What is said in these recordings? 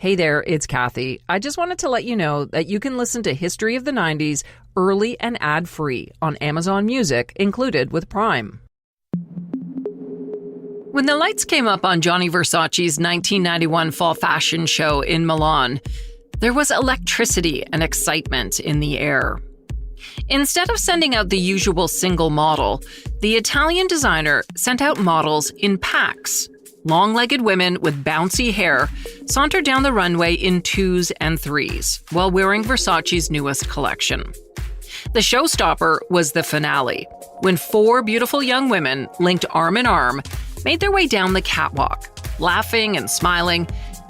Hey there, it's Kathy. I just wanted to let you know that you can listen to History of the 90s early and ad-free on Amazon Music, included with Prime. When the lights came up on Gianni Versace's 1991 fall fashion show in Milan, there was electricity and excitement in the air. Instead of sending out the usual single model, the Italian designer sent out models in packs. Long-legged women with bouncy hair sauntered down the runway in 2s and 3s while wearing Versace's newest collection. The showstopper was the finale, when 4 beautiful young women, linked arm in arm, made their way down the catwalk, laughing and smiling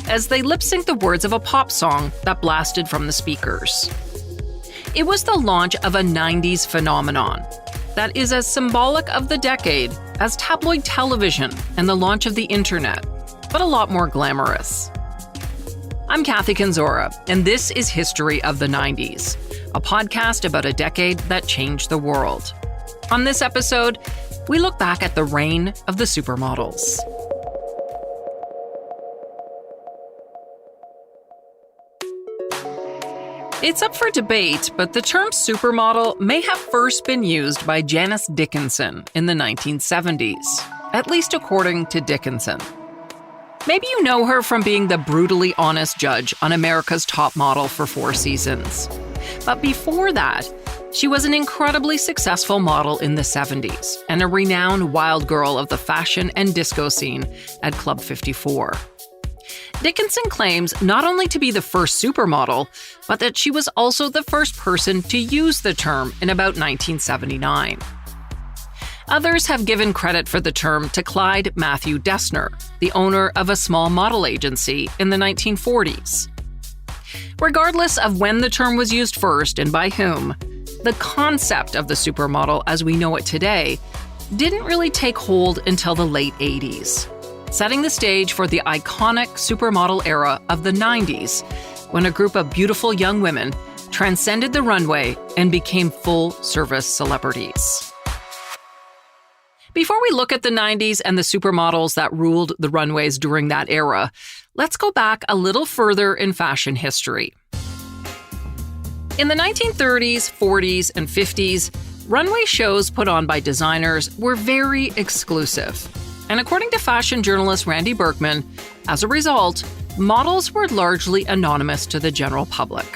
as they lip-synced the words of a pop song that blasted from the speakers. It was the launch of a 90s phenomenon that is as symbolic of the decade as tabloid television and the launch of the internet, but a lot more glamorous. I'm Kathy Kenzora, and this is History of the 90s, a podcast about a decade that changed the world. On this episode, we look back at the reign of the supermodels. It's up for debate, but the term supermodel may have first been used by Janice Dickinson in the 1970s, at least according to Dickinson. Maybe you know her from being the brutally honest judge on America's Top Model for 4 seasons. But before that, she was an incredibly successful model in the 70s and a renowned wild girl of the fashion and disco scene at Club 54. Dickinson claims not only to be the first supermodel, but that she was also the first person to use the term in about 1979. Others have given credit for the term to Clyde Matthew Dessner, the owner of a small model agency in the 1940s. Regardless of when the term was used first and by whom, the concept of the supermodel as we know it today didn't really take hold until the late 80s. Setting the stage for the iconic supermodel era of the 90s, when a group of beautiful young women transcended the runway and became full-service celebrities. Before we look at the 90s and the supermodels that ruled the runways during that era, let's go back a little further in fashion history. In the 1930s, 40s, and 50s, runway shows put on by designers were very exclusive. And according to fashion journalist Randi Bergman, as a result, models were largely anonymous to the general public.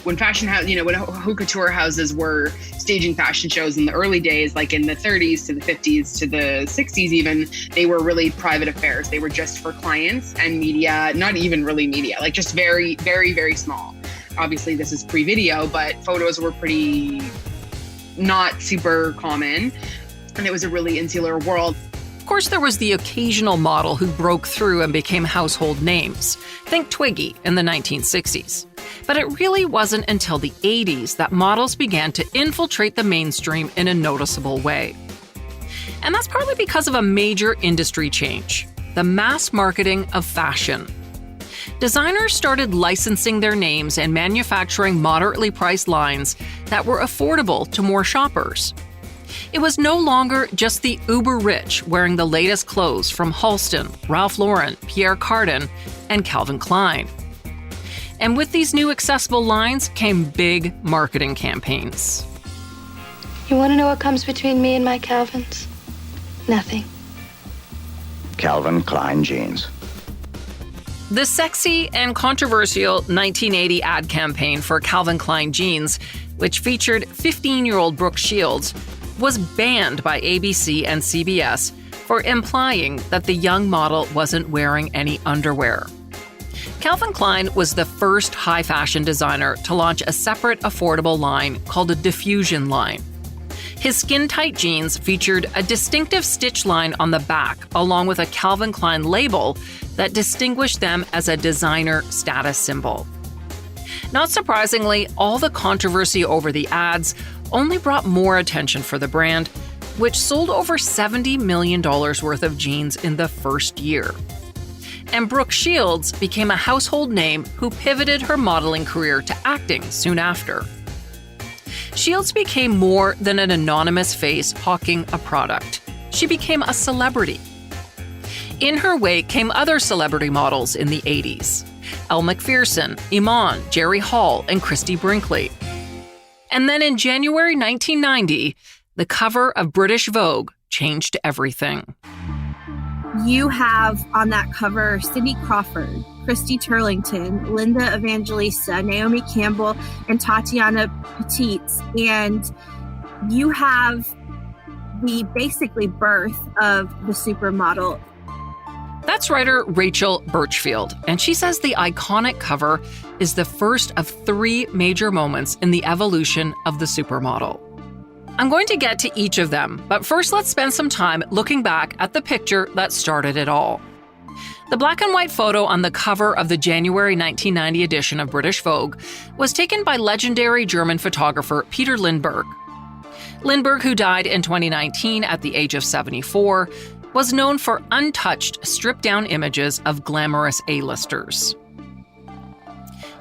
When when haute couture houses were staging fashion shows in the early days, like in the 30s to the 50s to the 60s even, they were really private affairs. They were just for clients and media, not even really media, like just very, very, very small. Obviously, this is pre-video, but photos were pretty not super common, and it was a really insular world. Of course, there was the occasional model who broke through and became household names. Think Twiggy in the 1960s. But it really wasn't until the 80s that models began to infiltrate the mainstream in a noticeable way. And that's partly because of a major industry change: the mass marketing of fashion. Designers started licensing their names and manufacturing moderately priced lines that were affordable to more shoppers. It was no longer just the uber-rich wearing the latest clothes from Halston, Ralph Lauren, Pierre Cardin, and Calvin Klein. And with these new accessible lines came big marketing campaigns. You want to know what comes between me and my Calvins? Nothing. Calvin Klein jeans. The sexy and controversial 1980 ad campaign for Calvin Klein jeans, which featured 15-year-old Brooke Shields, was banned by ABC and CBS for implying that the young model wasn't wearing any underwear. Calvin Klein was the first high-fashion designer to launch a separate affordable line called a diffusion line. His skin-tight jeans featured a distinctive stitch line on the back, along with a Calvin Klein label that distinguished them as a designer status symbol. Not surprisingly, all the controversy over the ads only brought more attention for the brand, which sold over $70 million worth of jeans in the first year. And Brooke Shields became a household name who pivoted her modeling career to acting soon after. Shields became more than an anonymous face hawking a product. She became a celebrity. In her wake came other celebrity models in the 80s. Elle Macpherson, Iman, Jerry Hall, and Christy Brinkley. And then in January 1990, the cover of British Vogue changed everything. You have on that cover Cindy Crawford, Christy Turlington, Linda Evangelista, Naomi Campbell, and Tatiana Petites. And you have the basically birth of the supermodel. That's writer Rachel Burchfield, and she says the iconic cover is the first of 3 major moments in the evolution of the supermodel. I'm going to get to each of them, but first let's spend some time looking back at the picture that started it all. The black and white photo on the cover of the January 1990 edition of British Vogue was taken by legendary German photographer Peter Lindbergh. Lindbergh, who died in 2019 at the age of 74, was known for untouched, stripped-down images of glamorous A-listers.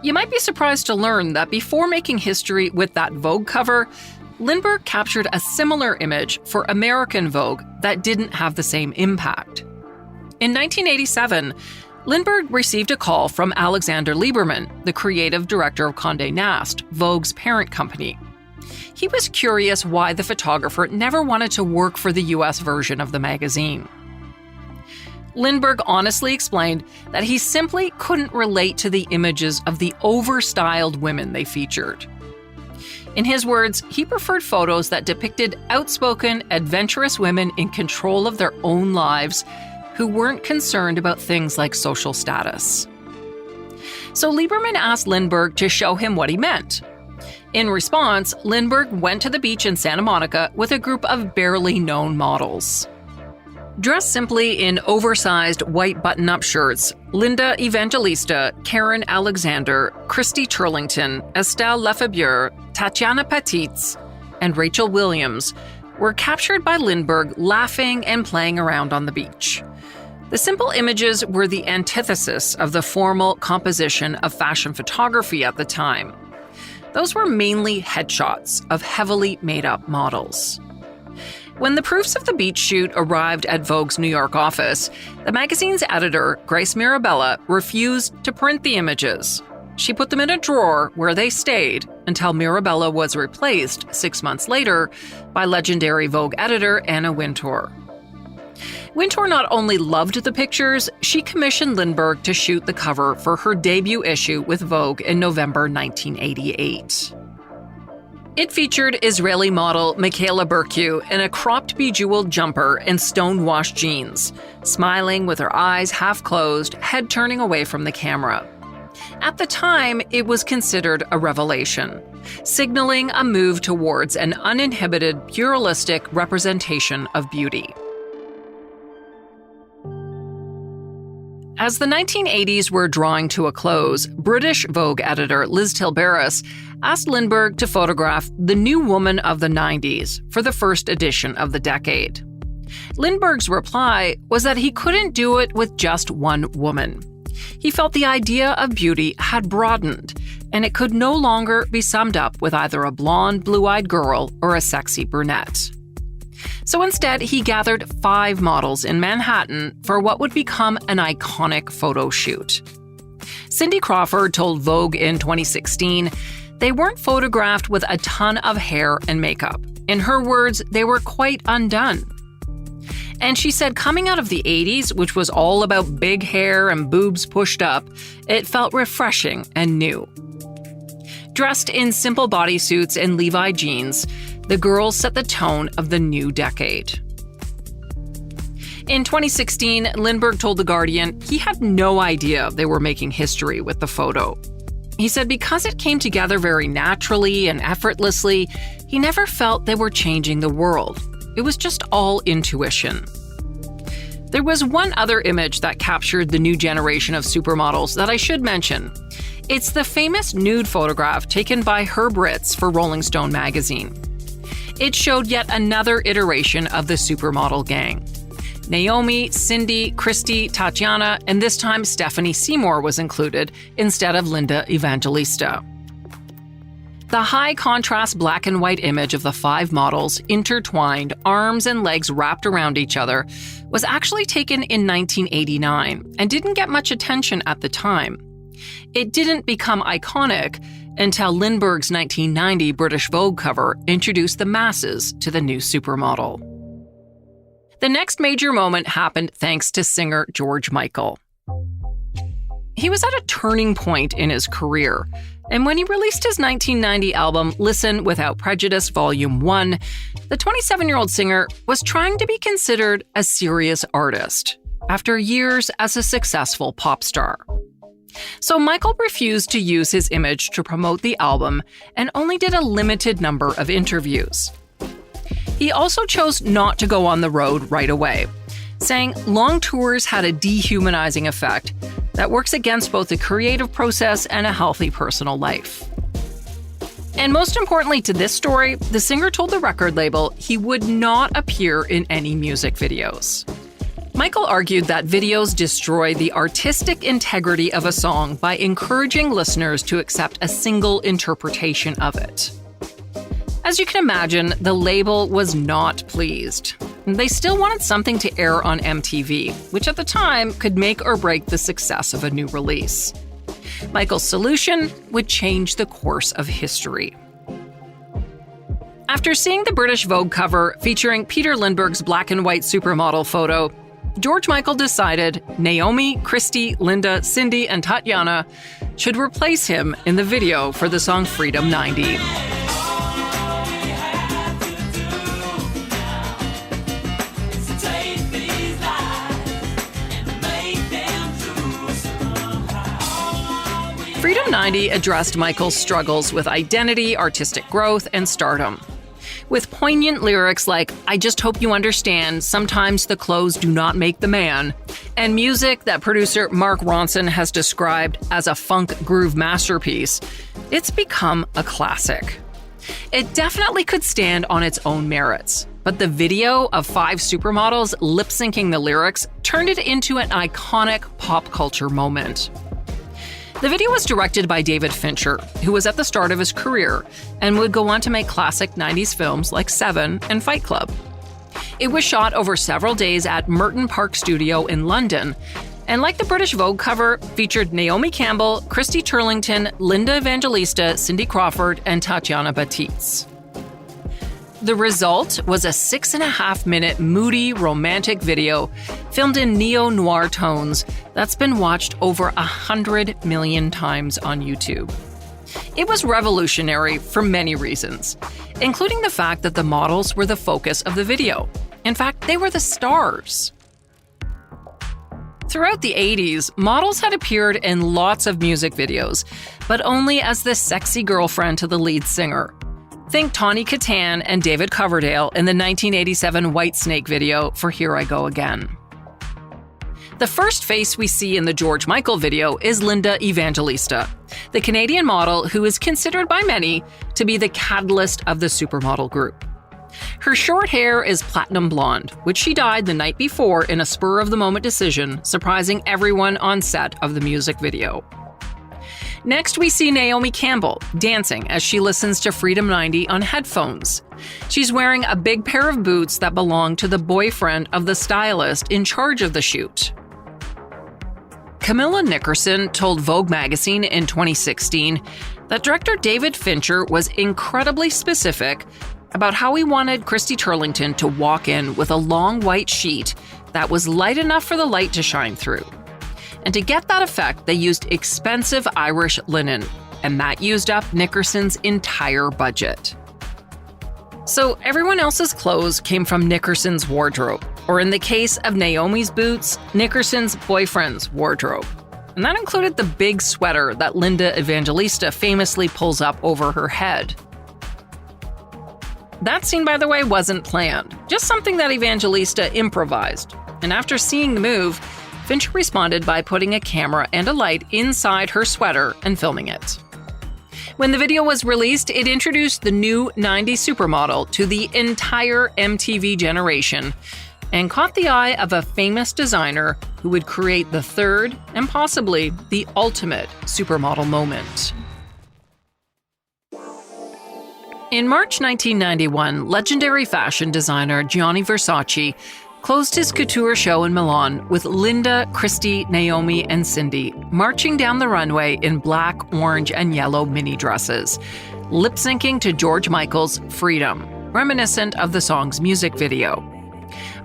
You might be surprised to learn that before making history with that Vogue cover, Lindbergh captured a similar image for American Vogue that didn't have the same impact. In 1987, Lindbergh received a call from Alexander Lieberman, the creative director of Condé Nast, Vogue's parent company. He was curious why the photographer never wanted to work for the US version of the magazine. Lindbergh honestly explained that he simply couldn't relate to the images of the overstyled women they featured. In his words, he preferred photos that depicted outspoken, adventurous women in control of their own lives who weren't concerned about things like social status. So Lieberman asked Lindbergh to show him what he meant. In response, Lindbergh went to the beach in Santa Monica with a group of barely known models. Dressed simply in oversized white button-up shirts, Linda Evangelista, Karen Alexander, Christy Turlington, Estelle Lefebvre, Tatiana Petites, and Rachel Williams were captured by Lindbergh laughing and playing around on the beach. The simple images were the antithesis of the formal composition of fashion photography at the time. Those were mainly headshots of heavily made-up models. When the proofs of the beach shoot arrived at Vogue's New York office, the magazine's editor, Grace Mirabella, refused to print the images. She put them in a drawer where they stayed until Mirabella was replaced 6 months later by legendary Vogue editor Anna Wintour. Wintour not only loved the pictures, she commissioned Lindbergh to shoot the cover for her debut issue with Vogue in November 1988. It featured Israeli model Michaela Berkue in a cropped bejeweled jumper and stone-washed jeans, smiling with her eyes half closed, head turning away from the camera. At the time, it was considered a revelation, signaling a move towards an uninhibited, pluralistic representation of beauty. As the 1980s were drawing to a close, British Vogue editor Liz Tilberis asked Lindbergh to photograph the new woman of the 90s for the first edition of the decade. Lindbergh's reply was that he couldn't do it with just one woman. He felt the idea of beauty had broadened, and it could no longer be summed up with either a blonde, blue-eyed girl or a sexy brunette. So instead, he gathered 5 models in Manhattan for what would become an iconic photo shoot. Cindy Crawford told Vogue in 2016, they weren't photographed with a ton of hair and makeup. In her words, they were quite undone. And she said coming out of the 80s, which was all about big hair and boobs pushed up, it felt refreshing and new. Dressed in simple bodysuits and Levi jeans, the girls set the tone of the new decade. In 2016, Lindbergh told The Guardian he had no idea they were making history with the photo. He said because it came together very naturally and effortlessly, he never felt they were changing the world. It was just all intuition. There was one other image that captured the new generation of supermodels that I should mention. It's the famous nude photograph taken by Herb Ritts for Rolling Stone magazine. It showed yet another iteration of the supermodel gang. Naomi, Cindy, Christy, Tatiana, and this time Stephanie Seymour was included instead of Linda Evangelista. The high-contrast black and white image of the 5 models, intertwined, arms and legs wrapped around each other, was actually taken in 1989 and didn't get much attention at the time. It didn't become iconic until Lindbergh's 1990 British Vogue cover introduced the masses to the new supermodel. The next major moment happened thanks to singer George Michael. He was at a turning point in his career, and when he released his 1990 album Listen Without Prejudice Volume 1, the 27-year-old singer was trying to be considered a serious artist after years as a successful pop star. So Michael refused to use his image to promote the album and only did a limited number of interviews. He also chose not to go on the road right away, saying long tours had a dehumanizing effect that works against both the creative process and a healthy personal life. And most importantly to this story, the singer told the record label he would not appear in any music videos. Michael argued that videos destroy the artistic integrity of a song by encouraging listeners to accept a single interpretation of it. As you can imagine, the label was not pleased. They still wanted something to air on MTV, which at the time could make or break the success of a new release. Michael's solution would change the course of history. After seeing the British Vogue cover featuring Peter Lindbergh's black and white supermodel photo, George Michael decided Naomi, Christy, Linda, Cindy, and Tatiana should replace him in the video for the song Freedom 90. Freedom 90 addressed Michael's struggles with identity, artistic growth, and stardom. With poignant lyrics like, "I just hope you understand, sometimes the clothes do not make the man," and music that producer Mark Ronson has described as a funk groove masterpiece, it's become a classic. It definitely could stand on its own merits, but the video of 5 supermodels lip-syncing the lyrics turned it into an iconic pop culture moment. The video was directed by David Fincher, who was at the start of his career and would go on to make classic 90s films like Seven and Fight Club. It was shot over several days at Merton Park Studio in London, and like the British Vogue cover, featured Naomi Campbell, Christy Turlington, Linda Evangelista, Cindy Crawford, and Tatiana Batiste. The result was a 6.5-minute moody, romantic video filmed in neo-noir tones that's been watched over 100 million times on YouTube. It was revolutionary for many reasons, including the fact that the models were the focus of the video. In fact, they were the stars. Throughout the 80s, models had appeared in lots of music videos, but only as the sexy girlfriend to the lead singer. Think Tawny Kitaen and David Coverdale in the 1987 Whitesnake video for Here I Go Again. The first face we see in the George Michael video is Linda Evangelista, the Canadian model who is considered by many to be the catalyst of the supermodel group. Her short hair is platinum blonde, which she dyed the night before in a spur-of-the-moment decision, surprising everyone on set of the music video. Next, we see Naomi Campbell dancing as she listens to Freedom 90 on headphones. She's wearing a big pair of boots that belong to the boyfriend of the stylist in charge of the shoot. Camilla Nickerson told Vogue magazine in 2016 that director David Fincher was incredibly specific about how he wanted Christy Turlington to walk in with a long white sheet that was light enough for the light to shine through. And to get that effect, they used expensive Irish linen, and that used up Nickerson's entire budget. So everyone else's clothes came from Nickerson's wardrobe, or in the case of Naomi's boots, Nickerson's boyfriend's wardrobe. And that included the big sweater that Linda Evangelista famously pulls up over her head. That scene, by the way, wasn't planned, just something that Evangelista improvised. And after seeing the move, Fincher responded by putting a camera and a light inside her sweater and filming it. When the video was released, it introduced the new 90s supermodel to the entire MTV generation and caught the eye of a famous designer who would create the third and possibly the ultimate supermodel moment. In March 1991, legendary fashion designer Gianni Versace closed his couture show in Milan with Linda, Christy, Naomi, and Cindy marching down the runway in black, orange, and yellow mini dresses, lip-syncing to George Michael's Freedom, reminiscent of the song's music video.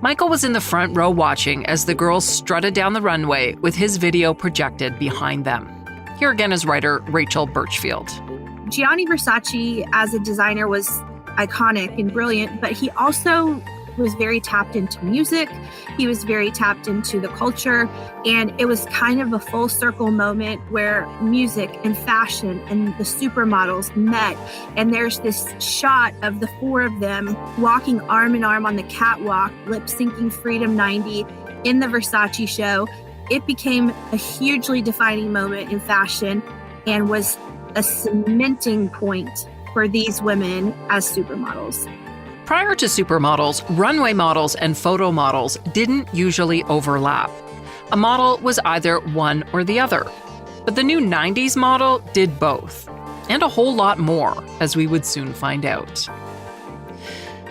Michael was in the front row watching as the girls strutted down the runway with his video projected behind them. Here again is writer Rachel Burchfield. Gianni Versace as a designer was iconic and brilliant, but he also was very tapped into music. He was very tapped into the culture, and it was kind of a full circle moment where music and fashion and the supermodels met. And there's this shot of the four of them walking arm in arm on the catwalk, lip-syncing Freedom 90 in the Versace show. It became a hugely defining moment in fashion and was a cementing point for these women as supermodels. Prior to supermodels, runway models and photo models didn't usually overlap. A model was either one or the other. But the new 90s model did both, and a whole lot more, as we would soon find out.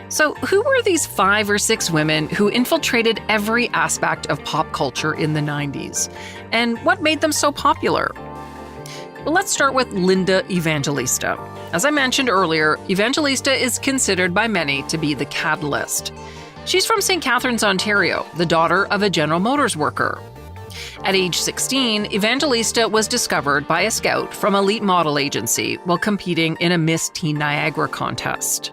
So, who were these 5 or 6 women who infiltrated every aspect of pop culture in the 90s? And what made them so popular? Well, let's start with Linda Evangelista. As I mentioned earlier, Evangelista is considered by many to be the catalyst. She's from St. Catharines, Ontario, the daughter of a General Motors worker. At age 16, Evangelista was discovered by a scout from Elite Model Agency while competing in a Miss Teen Niagara contest.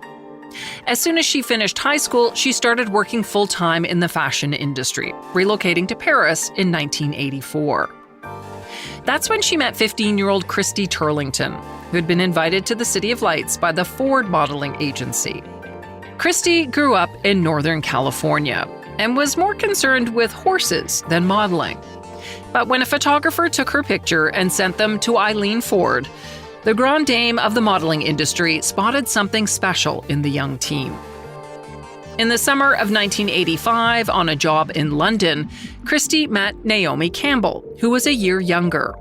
As soon as she finished high school, she started working full-time in the fashion industry, relocating to Paris in 1984. That's when she met 15-year-old Christy Turlington, who had been invited to the City of Lights by the Ford modeling agency. Christy grew up in Northern California and was more concerned with horses than modeling. But when a photographer took her picture and sent them to Eileen Ford, the grande dame of the modeling industry spotted something special in the young teen. In the summer of 1985, on a job in London, Christy met Naomi Campbell, who was a year younger.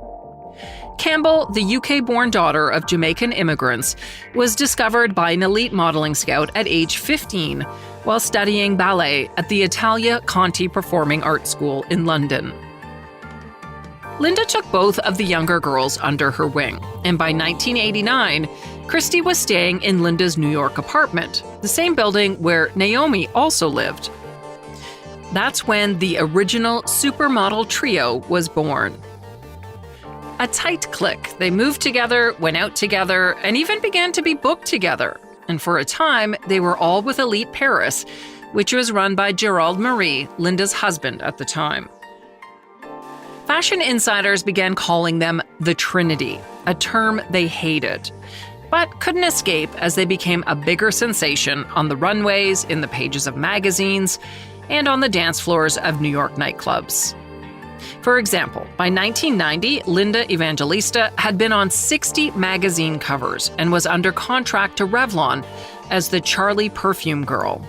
Campbell, the UK-born daughter of Jamaican immigrants, was discovered by an elite modeling scout at age 15 while studying ballet at the Italia Conti Performing Arts School in London. Linda took both of the younger girls under her wing, and by 1989, Christy was staying in Linda's New York apartment, the same building where Naomi also lived. That's when the original supermodel trio was born. A tight clique, they moved together, went out together, and even began to be booked together. And for a time, they were all with Elite Paris, which was run by Gerald Marie, Linda's husband at the time. Fashion insiders began calling them the Trinity, a term they hated, but couldn't escape as they became a bigger sensation on the runways, in the pages of magazines, and on the dance floors of New York nightclubs. For example, by 1990, Linda Evangelista had been on 60 magazine covers and was under contract to Revlon as the Charlie Perfume Girl.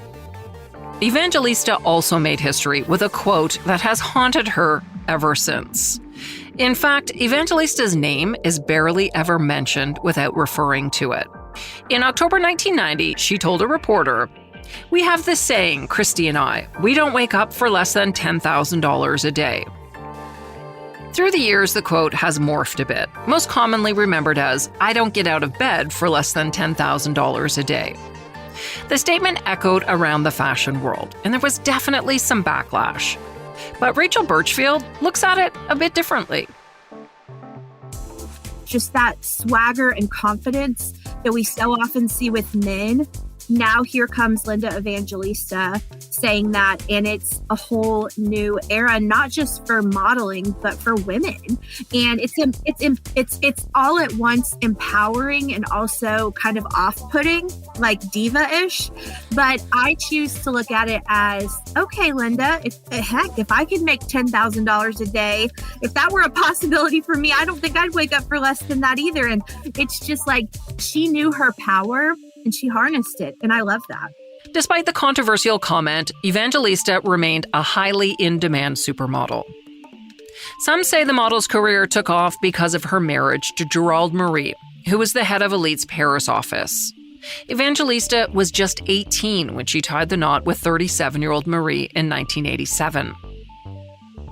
Evangelista also made history with a quote that has haunted her ever since. In fact, Evangelista's name is barely ever mentioned without referring to it. In October 1990, she told a reporter, "We have this saying, Christy and I, we don't wake up for less than $10,000 a day." Through the years, the quote has morphed a bit, most commonly remembered as, "I don't get out of bed for less than $10,000 a day." The statement echoed around the fashion world, and there was definitely some backlash. But Rachel Burchfield looks at it a bit differently. Just that swagger and confidence that we so often see with men. Now here comes Linda Evangelista saying that, and it's a whole new era, not just for modeling, but for women. And it's all at once empowering and also kind of off-putting, like diva-ish. But I choose to look at it as, okay, Linda, if I could make $10,000 a day, if that were a possibility for me, I don't think I'd wake up for less than that either. And it's just like she knew her power and she harnessed it. And I love that. Despite the controversial comment, Evangelista remained a highly in-demand supermodel. Some say the model's career took off because of her marriage to Gerald Marie, who was the head of Elite's Paris office. Evangelista was just 18 when she tied the knot with 37-year-old Marie in 1987.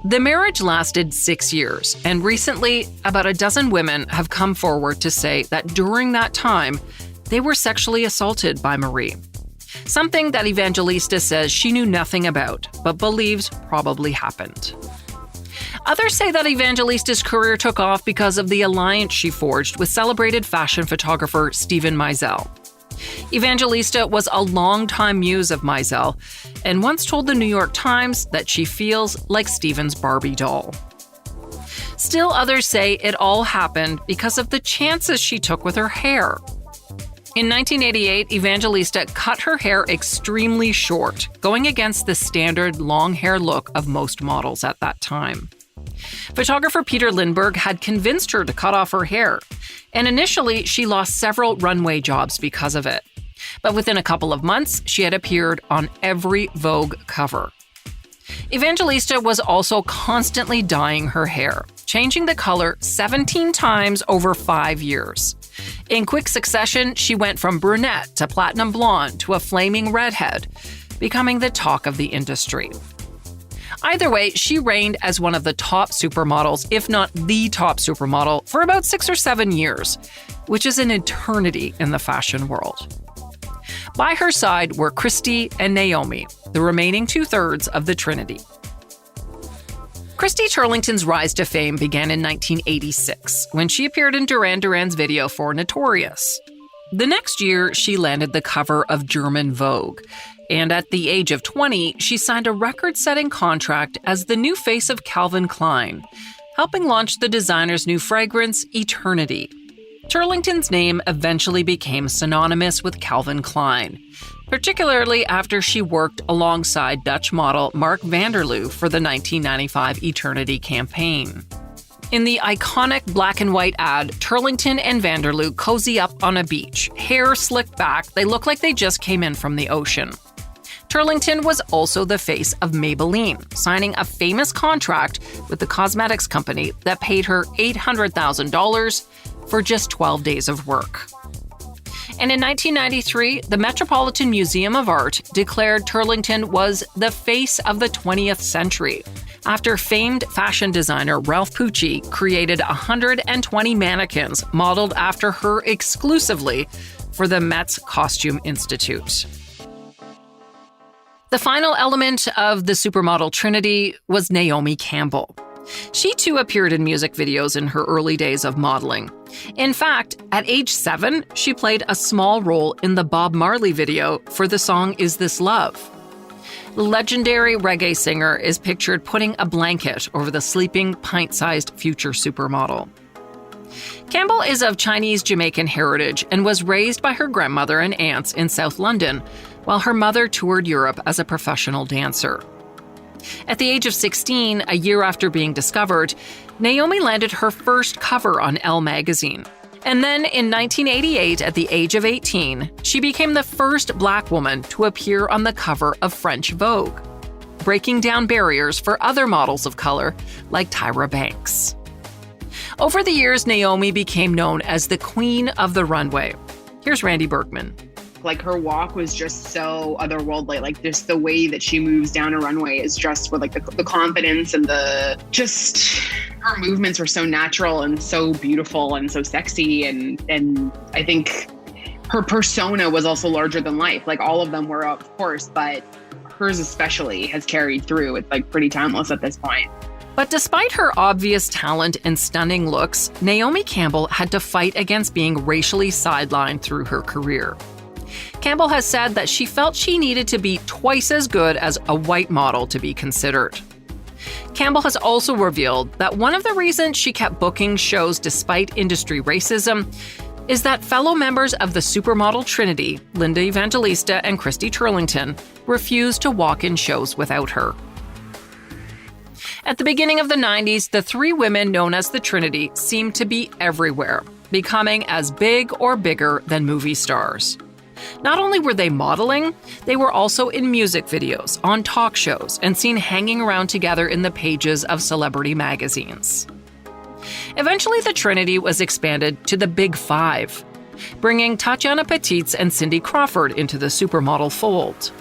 The marriage lasted 6 years, and recently, about a dozen women have come forward to say that during that time, they were sexually assaulted by Marie. Something that Evangelista says she knew nothing about, but believes probably happened. Others say that Evangelista's career took off because of the alliance she forged with celebrated fashion photographer Steven Meisel. Evangelista was a longtime muse of Meisel and once told the New York Times that she feels like Steven's Barbie doll. Still, others say it all happened because of the chances she took with her hair. In 1988, Evangelista cut her hair extremely short, going against the standard long hair look of most models at that time. Photographer Peter Lindbergh had convinced her to cut off her hair, and initially she lost several runway jobs because of it. But within a couple of months, she had appeared on every Vogue cover. Evangelista was also constantly dyeing her hair, changing the color 17 times over 5 years. In quick succession, she went from brunette to platinum blonde to a flaming redhead, becoming the talk of the industry. Either way, she reigned as one of the top supermodels, if not the top supermodel, for about 6 or 7 years, which is an eternity in the fashion world. By her side were Christy and Naomi, the remaining two-thirds of the Trinity. Christy Turlington's rise to fame began in 1986, when she appeared in Duran Duran's video for Notorious. The next year, she landed the cover of German Vogue, and at the age of 20, she signed a record-setting contract as the new face of Calvin Klein, helping launch the designer's new fragrance, Eternity. Turlington's name eventually became synonymous with Calvin Klein, particularly after she worked alongside Dutch model Mark Vanderloo for the 1995 Eternity campaign. In the iconic black and white ad, Turlington and Vanderloo cozy up on a beach, hair slicked back, they look like they just came in from the ocean. Turlington was also the face of Maybelline, signing a famous contract with the cosmetics company that paid her $800,000 for just 12 days of work. And in 1993, the Metropolitan Museum of Art declared Turlington was the face of the 20th century, after famed fashion designer Ralph Pucci created 120 mannequins modeled after her exclusively for the Met's Costume Institute. The final element of the supermodel trinity was Naomi Campbell. She too appeared in music videos in her early days of modeling. In fact, at age 7, she played a small role in the Bob Marley video for the song Is This Love? The legendary reggae singer is pictured putting a blanket over the sleeping, pint-sized future supermodel. Campbell is of Chinese-Jamaican heritage and was raised by her grandmother and aunts in South London, while her mother toured Europe as a professional dancer. At the age of 16, a year after being discovered, Naomi landed her first cover on Elle magazine. And then in 1988, at the age of 18, she became the first Black woman to appear on the cover of French Vogue, breaking down barriers for other models of color like Tyra Banks. Over the years, Naomi became known as the Queen of the Runway. Here's Randi Bergman. Like, her walk was just so otherworldly. Like, just the way that she moves down a runway is just with like the confidence and her movements were so natural and so beautiful and so sexy. And I think her persona was also larger than life. Like, all of them were, of course, but hers especially has carried through. It's like pretty timeless at this point. But despite her obvious talent and stunning looks, Naomi Campbell had to fight against being racially sidelined through her career. Campbell has said that she felt she needed to be twice as good as a white model to be considered. Campbell has also revealed that one of the reasons she kept booking shows despite industry racism is that fellow members of the supermodel trinity, Linda Evangelista and Christy Turlington, refused to walk in shows without her. At the beginning of the 90s, the three women known as the Trinity seemed to be everywhere, becoming as big or bigger than movie stars. Not only were they modeling, they were also in music videos, on talk shows, and seen hanging around together in the pages of celebrity magazines. Eventually, the Trinity was expanded to the Big Five. bringing Tatiana Petitz and Cindy Crawford into the supermodel fold.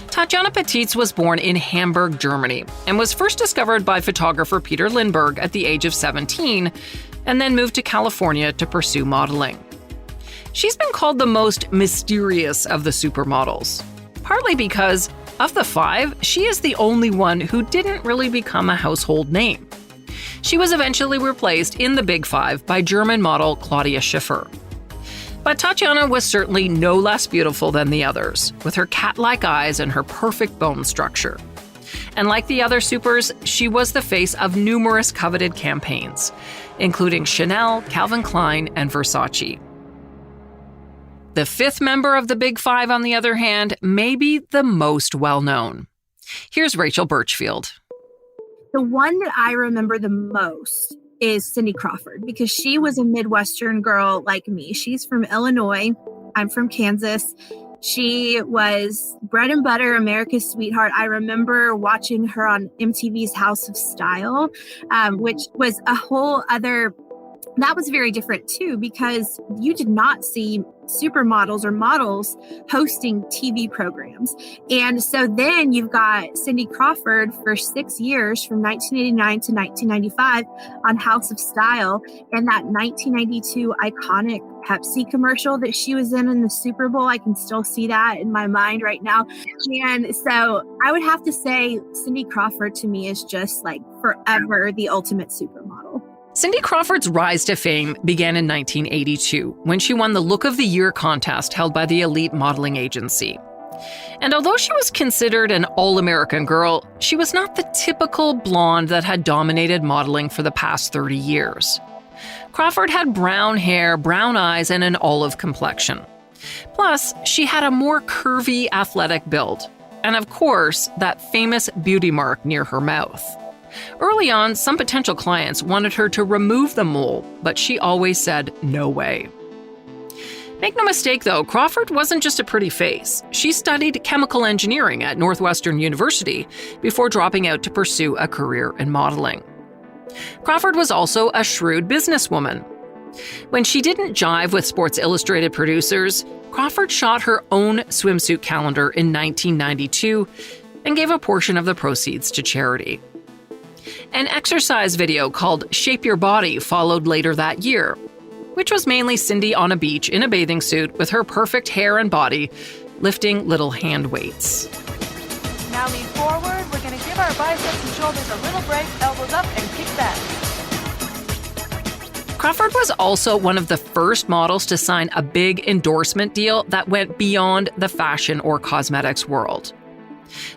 Tatiana Petitz was born in Hamburg, Germany, and was first discovered by photographer Peter Lindbergh at the age of 17, and then moved to California to pursue modeling. She's been called the most mysterious of the supermodels, partly because, of the 5, she is the only one who didn't really become a household name. She was eventually replaced in the Big 5 by German model Claudia Schiffer. But Tatiana was certainly no less beautiful than the others, with her cat-like eyes and her perfect bone structure. And like the other supers, she was the face of numerous coveted campaigns, including Chanel, Calvin Klein, and Versace. The 5th member of the Big 5, on the other hand, may be the most well-known. Here's Rachel Burchfield. The one that I remember the most is Cindy Crawford, because she was a Midwestern girl like me. She's from Illinois. I'm from Kansas. She was bread and butter, America's sweetheart. I remember watching her on MTV's House of Style, which was a whole other... That was very different too, because you did not see supermodels or models hosting TV programs. And so then you've got Cindy Crawford for 6 years, from 1989 to 1995, on House of Style, and that 1992 iconic Pepsi commercial that she was in the Super Bowl. I can still see that in my mind right now. And so I would have to say Cindy Crawford to me is just like forever the ultimate supermodel. Cindy Crawford's rise to fame began in 1982, when she won the Look of the Year contest held by the Elite Modeling Agency. And although she was considered an all-American girl, she was not the typical blonde that had dominated modeling for the past 30 years. Crawford had brown hair, brown eyes, and an olive complexion. Plus, she had a more curvy, athletic build. And of course, that famous beauty mark near her mouth. Early on, some potential clients wanted her to remove the mole, but she always said, no way. Make no mistake, though, Crawford wasn't just a pretty face. She studied chemical engineering at Northwestern University before dropping out to pursue a career in modeling. Crawford was also a shrewd businesswoman. When she didn't jive with Sports Illustrated producers, Crawford shot her own swimsuit calendar in 1992 and gave a portion of the proceeds to charity. An exercise video called Shape Your Body followed later that year, which was mainly Cindy on a beach in a bathing suit with her perfect hair and body, lifting little hand weights. Now lean forward. We're going to give our biceps and shoulders a little break, elbows up and kick back. Crawford was also one of the first models to sign a big endorsement deal that went beyond the fashion or cosmetics world.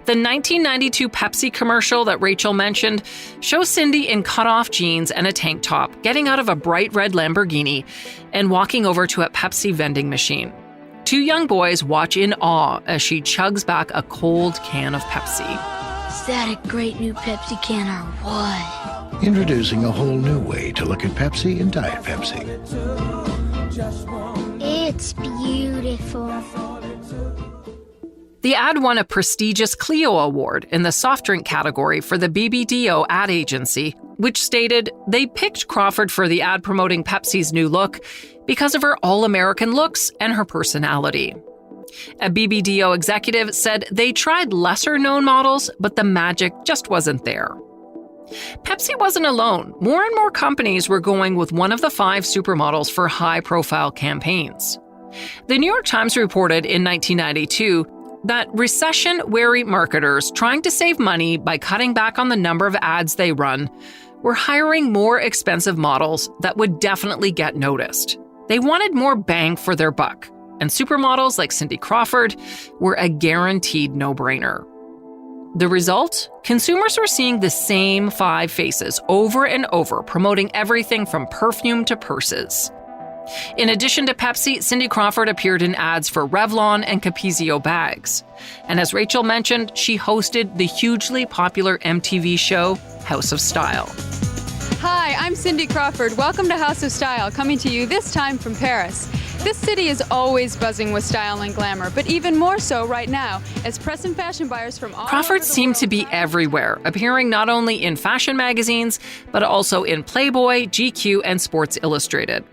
The 1992 Pepsi commercial that Rachel mentioned shows Cindy in cut-off jeans and a tank top, getting out of a bright red Lamborghini and walking over to a Pepsi vending machine. 2 young boys watch in awe as she chugs back a cold can of Pepsi. Is that a great new Pepsi can or what? Introducing a whole new way to look at Pepsi and Diet Pepsi. It's beautiful. The ad won a prestigious Clio Award in the soft drink category for the BBDO ad agency, which stated they picked Crawford for the ad promoting Pepsi's new look because of her all-American looks and her personality. A BBDO executive said they tried lesser-known models, but the magic just wasn't there. Pepsi wasn't alone. More and more companies were going with one of the 5 supermodels for high-profile campaigns. The New York Times reported in 1992 that recession-wary marketers trying to save money by cutting back on the number of ads they run were hiring more expensive models that would definitely get noticed. They wanted more bang for their buck, and supermodels like Cindy Crawford were a guaranteed no-brainer. The result? Consumers were seeing the same 5 faces over and over, promoting everything from perfume to purses. In addition to Pepsi, Cindy Crawford appeared in ads for Revlon and Capizio bags. And as Rachel mentioned, she hosted the hugely popular MTV show House of Style. Hi, I'm Cindy Crawford. Welcome to House of Style, coming to you this time from Paris. This city is always buzzing with style and glamour, but even more so right now, as press and fashion buyers from all Crawford over the seemed world to be everywhere, appearing not only in fashion magazines, but also in Playboy, GQ, and Sports Illustrated.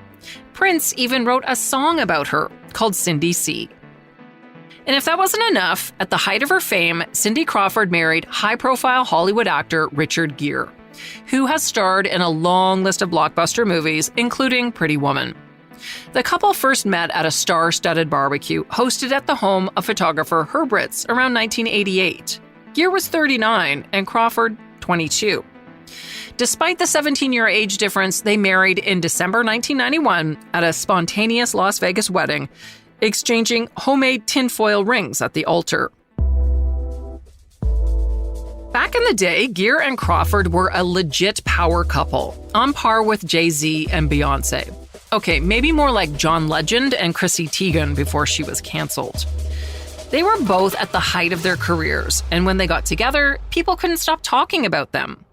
Prince even wrote a song about her called Cindy C. And if that wasn't enough, at the height of her fame, Cindy Crawford married high-profile Hollywood actor Richard Gere, who has starred in a long list of blockbuster movies, including Pretty Woman. The couple first met at a star-studded barbecue hosted at the home of photographer Herb Ritts around 1988. Gere was 39 and Crawford 22. Despite the 17-year age difference, they married in December 1991 at a spontaneous Las Vegas wedding, exchanging homemade tinfoil rings at the altar. Back in the day, Gere and Crawford were a legit power couple, on par with Jay-Z and Beyoncé. Okay, maybe more like John Legend and Chrissy Teigen before she was canceled. They were both at the height of their careers, and when they got together, people couldn't stop talking about them.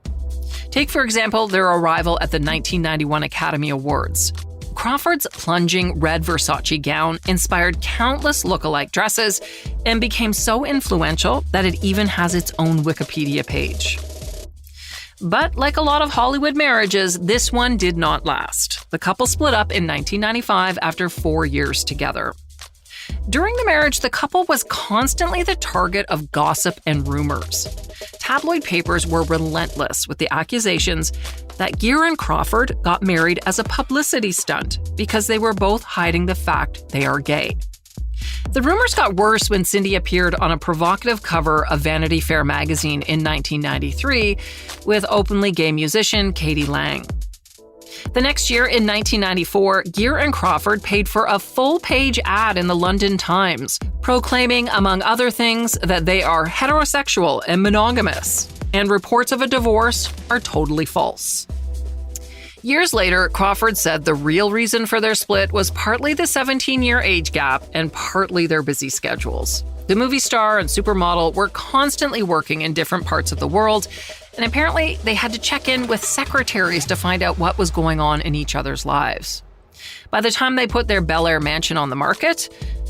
Take, for example, their arrival at the 1991 Academy Awards. Crawford's plunging red Versace gown inspired countless look-alike dresses and became so influential that it even has its own Wikipedia page. But like a lot of Hollywood marriages, this one did not last. The couple split up in 1995 after 4 years together. During the marriage, the couple was constantly the target of gossip and rumors. Tabloid papers were relentless with the accusations that Gere and Crawford got married as a publicity stunt because they were both hiding the fact they are gay. The rumors got worse when Cindy appeared on a provocative cover of Vanity Fair magazine in 1993 with openly gay musician Katie Lang. The next year, in 1994, Gere and Crawford paid for a full-page ad in the London Times, proclaiming, among other things, that they are heterosexual and monogamous, and reports of a divorce are totally false. Years later, Crawford said the real reason for their split was partly the 17-year age gap and partly their busy schedules. The movie star and supermodel were constantly working in different parts of the world, and apparently they had to check in with secretaries to find out what was going on in each other's lives. By the time they put their Bel Air mansion on the market,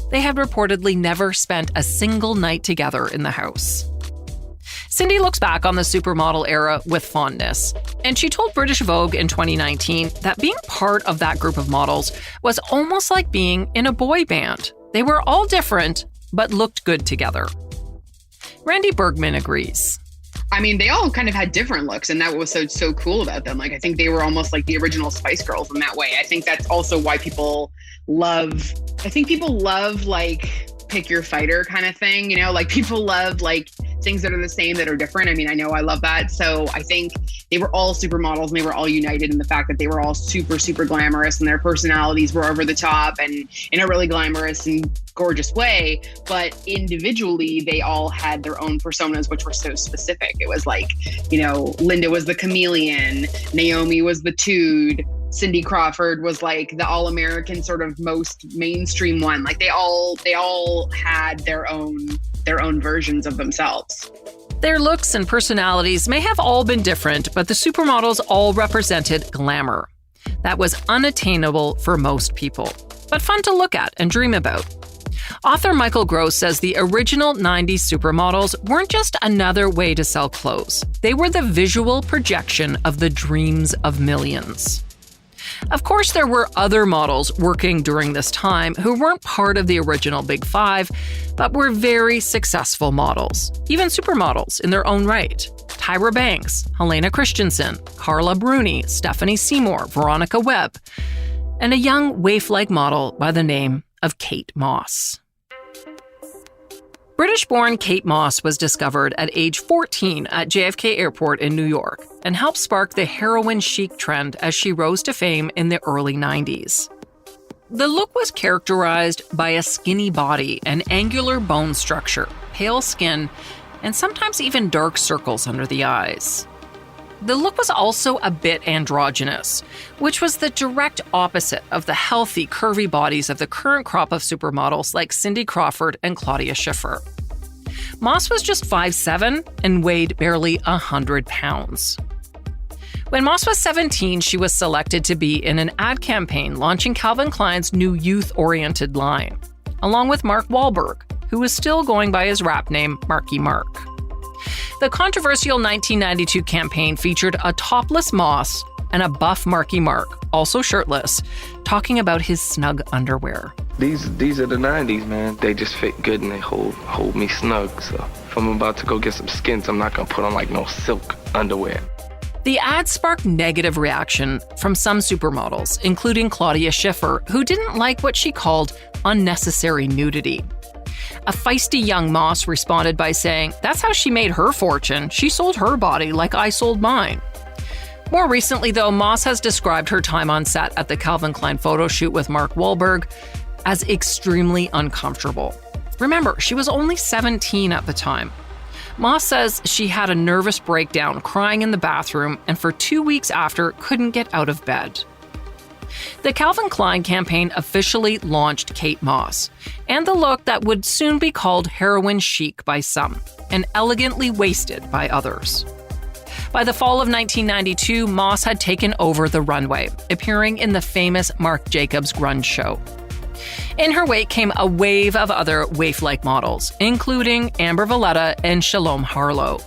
they had reportedly never spent a single night together in the house. Cindy looks back on the supermodel era with fondness, and she told British Vogue in 2019 that being part of that group of models was almost like being in a boy band. They were all different, but looked good together. Randi Bergman agrees. I mean, they all kind of had different looks, and that was so cool about them. Like, I think they were almost like the original Spice Girls in that way. I think that's also why people love like pick your fighter kind of thing, you know, like people love like things that are the same that are different. I mean, I know I love that. So I think they were all supermodels and they were all united in the fact that they were all super, super glamorous and their personalities were over the top and in a really glamorous and gorgeous way. But individually, they all had their own personas, which were so specific. It was like, you know, Linda was the chameleon, Naomi was the tude, Cindy Crawford was like the all-American sort of most mainstream one. Like they all had their own versions of themselves. Their looks and personalities may have all been different, but the supermodels all represented glamour. That was unattainable for most people, but fun to look at and dream about. Author Michael Gross says the original 90s supermodels weren't just another way to sell clothes. They were the visual projection of the dreams of millions. Of course, there were other models working during this time who weren't part of the original Big Five, but were very successful models, even supermodels in their own right. Tyra Banks, Helena Christensen, Carla Bruni, Stephanie Seymour, Veronica Webb, and a young waif-like model by the name of Kate Moss. British-born Kate Moss was discovered at age 14 at JFK Airport in New York and helped spark the heroin chic trend as she rose to fame in the early 90s. The look was characterized by a skinny body and angular bone structure, pale skin, and sometimes even dark circles under the eyes. The look was also a bit androgynous, which was the direct opposite of the healthy, curvy bodies of the current crop of supermodels like Cindy Crawford and Claudia Schiffer. Moss was just 5'7" and weighed barely 100 pounds. When Moss was 17, she was selected to be in an ad campaign launching Calvin Klein's new youth-oriented line, along with Mark Wahlberg, who was still going by his rap name Marky Mark. The controversial 1992 campaign featured a topless Moss and a buff Marky Mark, also shirtless, talking about his snug underwear. These are the 90s, man. They just fit good and they hold me snug. So if I'm about to go get some skins, I'm not gonna put on like no silk underwear. The ad sparked negative reaction from some supermodels, including Claudia Schiffer, who didn't like what she called unnecessary nudity. A feisty young Moss responded by saying, "That's how she made her fortune. She sold her body like I sold mine." More recently, though, Moss has described her time on set at the Calvin Klein photo shoot with Mark Wahlberg as extremely uncomfortable. Remember, she was only 17 at the time. Moss says she had a nervous breakdown crying in the bathroom and for 2 weeks after couldn't get out of bed. The Calvin Klein campaign officially launched Kate Moss and the look that would soon be called heroin chic by some and elegantly wasted by others. By the fall of 1992, Moss had taken over the runway, appearing in the famous Marc Jacobs grunge show. In her wake came a wave of other waif-like models, including Amber Valletta and Shalom Harlow.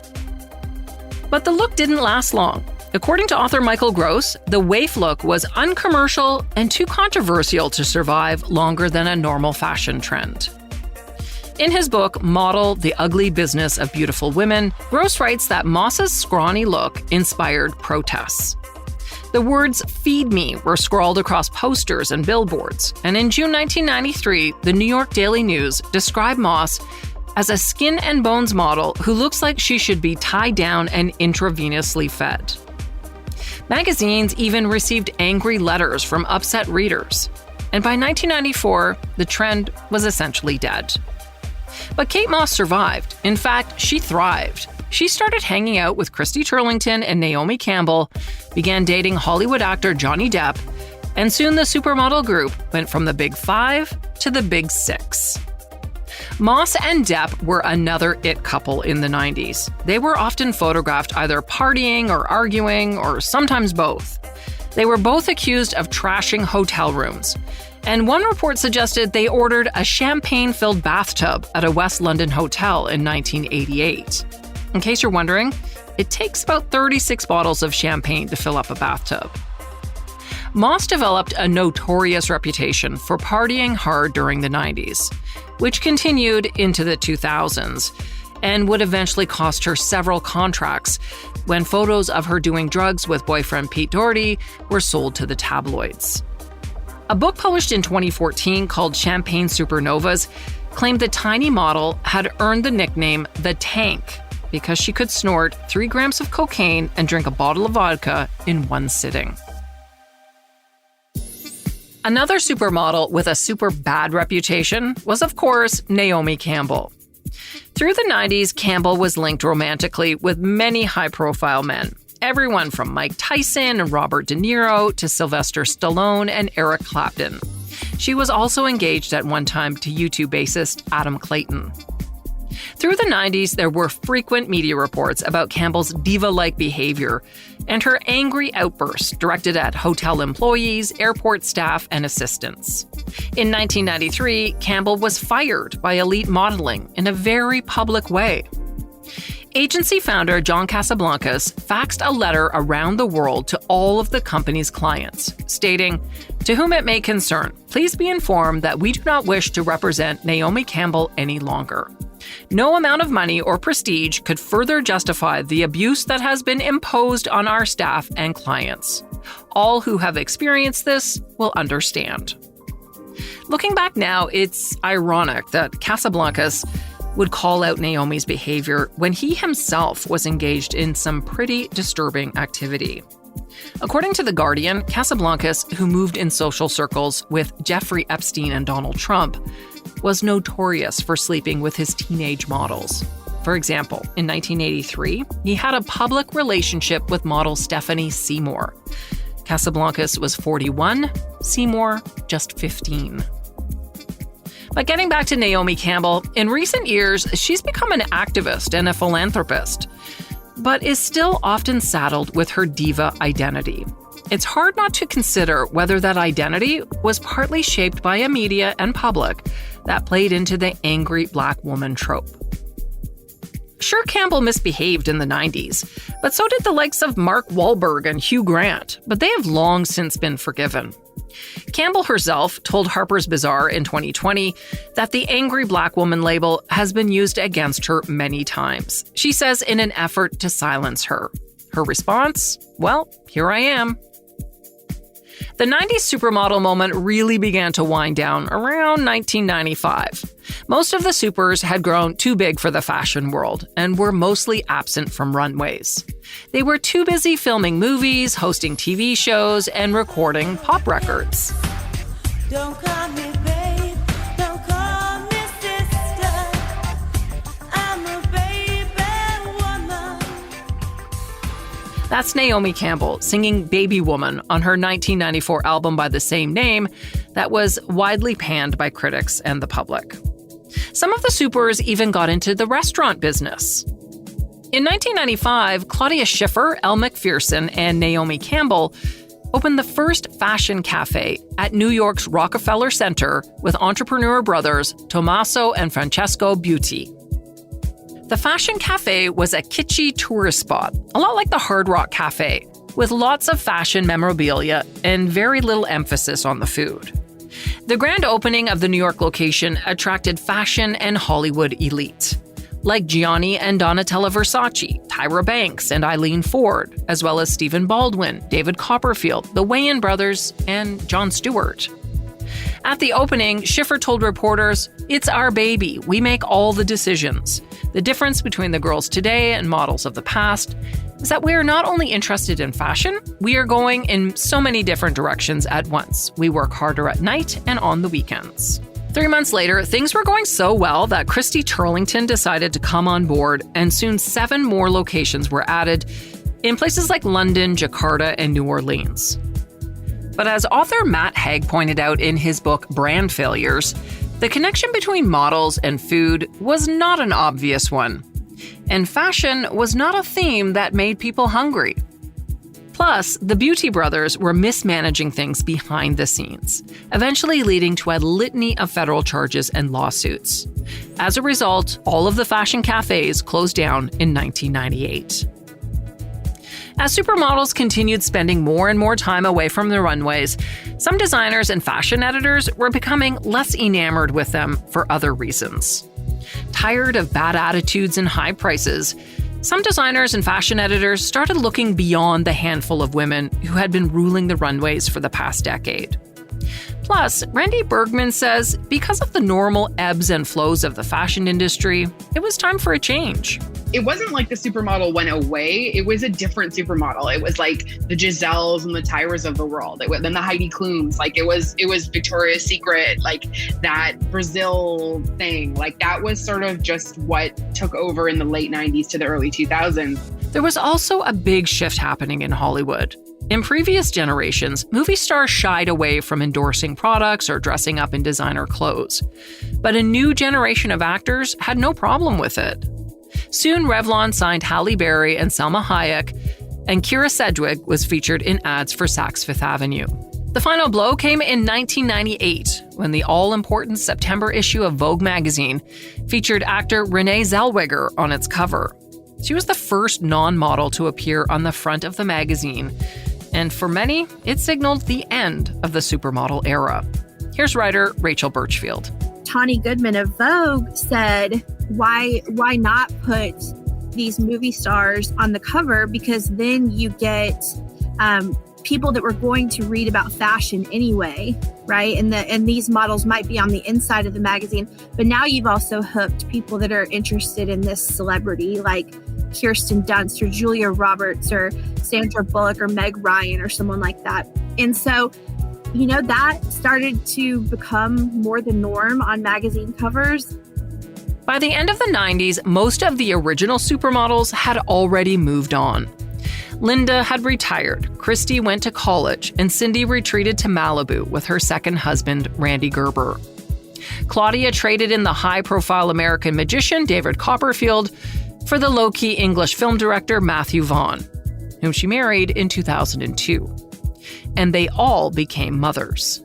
But the look didn't last long. According to author Michael Gross, the waif look was uncommercial and too controversial to survive longer than a normal fashion trend. In his book, Model: The Ugly Business of Beautiful Women, Gross writes that Moss's scrawny look inspired protests. The words "Feed Me" were scrawled across posters and billboards, and in June 1993, the New York Daily News described Moss as a skin and bones model who looks like she should be tied down and intravenously fed. Magazines even received angry letters from upset readers, and by 1994, the trend was essentially dead. But Kate Moss survived. In fact, she thrived. She started hanging out with Christy Turlington and Naomi Campbell, began dating Hollywood actor Johnny Depp, and soon the supermodel group went from the Big Five to the Big Six. Moss and Depp were another it couple in the 90s. They were often photographed either partying or arguing, or sometimes both. They were both accused of trashing hotel rooms, and one report suggested they ordered a champagne-filled bathtub at a West London hotel in 1988. In case you're wondering, it takes about 36 bottles of champagne to fill up a bathtub. Moss developed a notorious reputation for partying hard during the 90s, which continued into the 2000s and would eventually cost her several contracts when photos of her doing drugs with boyfriend Pete Doherty were sold to the tabloids. A book published in 2014 called Champagne Supernovas claimed the tiny model had earned the nickname The Tank because she could snort 3 grams of cocaine and drink a bottle of vodka in one sitting. Another supermodel with a super bad reputation was, of course, Naomi Campbell. Through the 90s, Campbell was linked romantically with many high-profile men, everyone from Mike Tyson and Robert De Niro to Sylvester Stallone and Eric Clapton. She was also engaged at one time to U2 bassist Adam Clayton. Through the 90s, there were frequent media reports about Campbell's diva-like behavior and her angry outbursts directed at hotel employees, airport staff, and assistants. In 1993, Campbell was fired by Elite Modeling in a very public way. Agency founder John Casablancas faxed a letter around the world to all of the company's clients, stating, "To whom it may concern, please be informed that we do not wish to represent Naomi Campbell any longer. No amount of money or prestige could further justify the abuse that has been imposed on our staff and clients. All who have experienced this will understand." Looking back now, it's ironic that Casablancas would call out Naomi's behavior when he himself was engaged in some pretty disturbing activity. According to The Guardian, Casablancas, who moved in social circles with Jeffrey Epstein and Donald Trump, was notorious for sleeping with his teenage models. For example, in 1983, he had a public relationship with model Stephanie Seymour. Casablancas was 41, Seymour just 15. But getting back to Naomi Campbell, in recent years, she's become an activist and a philanthropist, but is still often saddled with her diva identity. It's hard not to consider whether that identity was partly shaped by a media and public that played into the angry black woman trope. Sure, Campbell misbehaved in the 90s, but so did the likes of Mark Wahlberg and Hugh Grant, but they have long since been forgiven. Campbell herself told Harper's Bazaar in 2020 that the angry black woman label has been used against her many times. She says in an effort to silence her. Her response? Well, here I am. The 90s supermodel moment really began to wind down around 1995. Most of the supers had grown too big for the fashion world and were mostly absent from runways. They were too busy filming movies, hosting TV shows, and recording pop records. Don't call me babe, don't call me sister. I'm a baby woman. That's Naomi Campbell singing Baby Woman on her 1994 album by the same name that was widely panned by critics and the public. Some of the supers even got into the restaurant business. In 1995, Claudia Schiffer, Elle Macpherson, and Naomi Campbell opened the first fashion cafe at New York's Rockefeller Center with entrepreneur brothers Tommaso and Francesco Butti. The fashion cafe was a kitschy tourist spot, a lot like the Hard Rock Cafe, with lots of fashion memorabilia and very little emphasis on the food. The grand opening of the New York location attracted fashion and Hollywood elite, like Gianni and Donatella Versace, Tyra Banks and Eileen Ford, as well as Stephen Baldwin, David Copperfield, the Wayans brothers, and Jon Stewart. At the opening, Schiffer told reporters, "It's our baby. We make all the decisions. The difference between the girls today and models of the past is that we are not only interested in fashion, we are going in so many different directions at once. We work harder at night and on the weekends." 3 months later, things were going so well that Christy Turlington decided to come on board, and soon 7 more locations were added in places like London, Jakarta, and New Orleans. But as author Matt Haig pointed out in his book Brand Failures, the connection between models and food was not an obvious one. And fashion was not a theme that made people hungry. Plus, the Butti brothers were mismanaging things behind the scenes, eventually leading to a litany of federal charges and lawsuits. As a result, all of the fashion cafes closed down in 1998. As supermodels continued spending more and more time away from the runways, some designers and fashion editors were becoming less enamored with them for other reasons. Tired of bad attitudes and high prices, some designers and fashion editors started looking beyond the handful of women who had been ruling the runways for the past decade. Plus, Randi Bergman says because of the normal ebbs and flows of the fashion industry, it was time for a change. It wasn't like the supermodel went away. It was a different supermodel. It was like the Giselles and the Tyras of the world. Then the Heidi Klums. Like it was Victoria's Secret, like that Brazil thing. Like that was sort of just what took over in the late 90s to the early 2000s. There was also a big shift happening in Hollywood. In previous generations, movie stars shied away from endorsing products or dressing up in designer clothes. But a new generation of actors had no problem with it. Soon, Revlon signed Halle Berry and Salma Hayek, and Kyra Sedgwick was featured in ads for Saks Fifth Avenue. The final blow came in 1998, when the all-important September issue of Vogue magazine featured actor Renee Zellweger on its cover. She was the first non-model to appear on the front of the magazine, and for many, it signaled the end of the supermodel era. Here's writer Rachel Burchfield. Tawny Goodman of Vogue said, why not put these movie stars on the cover? Because then you get people that were going to read about fashion anyway, right? And these models might be on the inside of the magazine, but now you've also hooked people that are interested in this celebrity, like Kirsten Dunst or Julia Roberts or Sandra Bullock or Meg Ryan or someone like that. And so, that started to become more the norm on magazine covers. By the end of the 90s, most of the original supermodels had already moved on. Linda had retired, Christy went to college, and Cindy retreated to Malibu with her second husband, Randy Gerber. Claudia traded in the high-profile American magician, David Copperfield, for the low-key English film director, Matthew Vaughn, whom she married in 2002. And they all became mothers.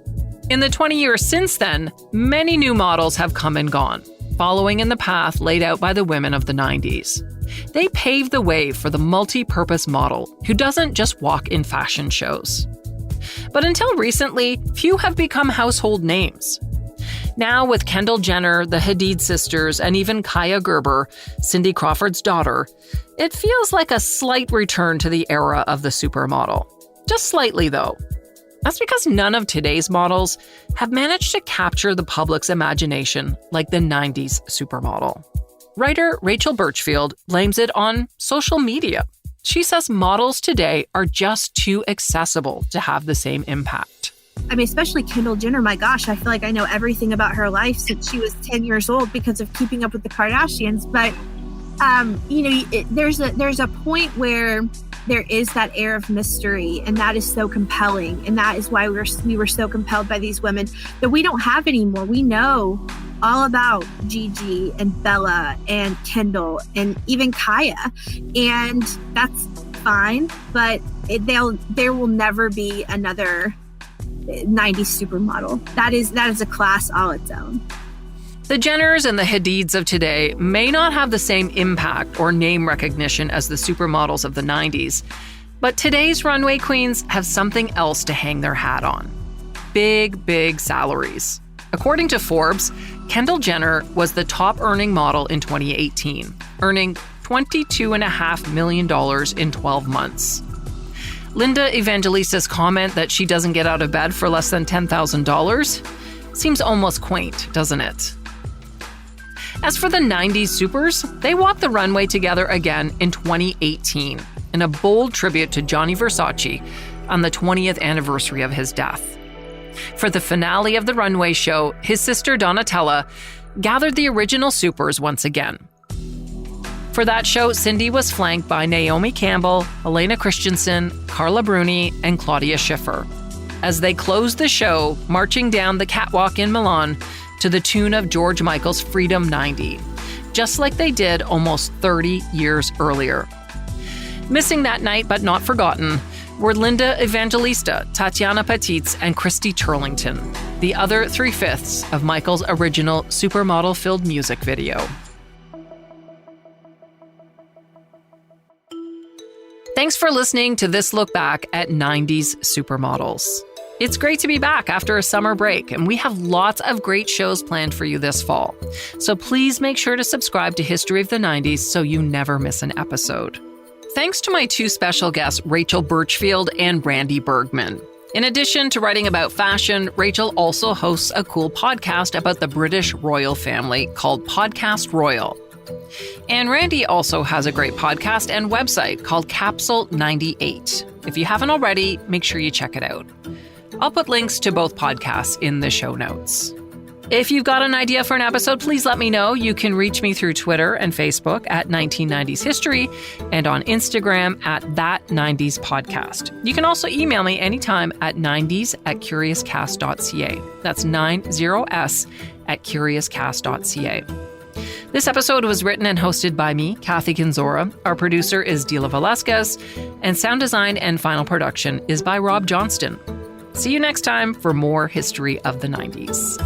In the 20 years since then, many new models have come and gone. following in the path laid out by the women of the 90s. They paved the way for the multi-purpose model who doesn't just walk in fashion shows. But until recently, few have become household names. Now, with Kendall Jenner, the Hadid sisters, and even Kaya Gerber, Cindy Crawford's daughter, it feels like a slight return to the era of the supermodel. Just slightly, though. That's because none of today's models have managed to capture the public's imagination like the 90s supermodel. Writer Rachel Burchfield blames it on social media. She says models today are just too accessible to have the same impact. I mean, especially Kendall Jenner, my gosh, I feel like I know everything about her life since she was 10 years old because of Keeping Up with the Kardashians. But, there's a point where there is that air of mystery, and that is so compelling. And that is why we were so compelled by these women that we don't have anymore. We know all about Gigi and Bella and Kendall and even Kaya. And that's fine, but there will never be another 90s supermodel. That is a class all its own. The Jenners and the Hadids of today may not have the same impact or name recognition as the supermodels of the 90s, but today's runway queens have something else to hang their hat on. Big salaries. According to Forbes, Kendall Jenner was the top earning model in 2018, earning $22.5 million in 12 months. Linda Evangelista's comment that she doesn't get out of bed for less than $10,000 seems almost quaint, doesn't it? As for the 90s supers, they walked the runway together again in 2018 in a bold tribute to Gianni Versace on the 20th anniversary of his death. For the finale of the runway show, his sister Donatella gathered the original supers once again. For that show, Cindy was flanked by Naomi Campbell, Elena Christensen, Carla Bruni, and Claudia Schiffer, as they closed the show marching down the catwalk in Milan to the tune of George Michael's Freedom 90, just like they did almost 30 years earlier. Missing that night, but not forgotten, were Linda Evangelista, Tatiana Petitz, and Christy Turlington, the other 3/5 of Michael's original supermodel-filled music video. Thanks for listening to this look back at 90s supermodels. It's great to be back after a summer break, and we have lots of great shows planned for you this fall. So please make sure to subscribe to History of the 90s so you never miss an episode. Thanks to my two special guests, Rachel Burchfield and Randi Bergman. In addition to writing about fashion, Rachel also hosts a cool podcast about the British royal family called Podcast Royal. And Randi also has a great podcast and website called Capsule 98. If you haven't already, make sure you check it out. I'll put links to both podcasts in the show notes. If you've got an idea for an episode, please let me know. You can reach me through Twitter and Facebook at 1990s History and on Instagram at That 90s Podcast. You can also email me anytime at 90s@curiouscast.ca. That's 90s@curiouscast.ca. This episode was written and hosted by me, Kathy Kenzora. Our producer is Dila Velasquez, and sound design and final production is by Rob Johnston. See you next time for more History of the 90s.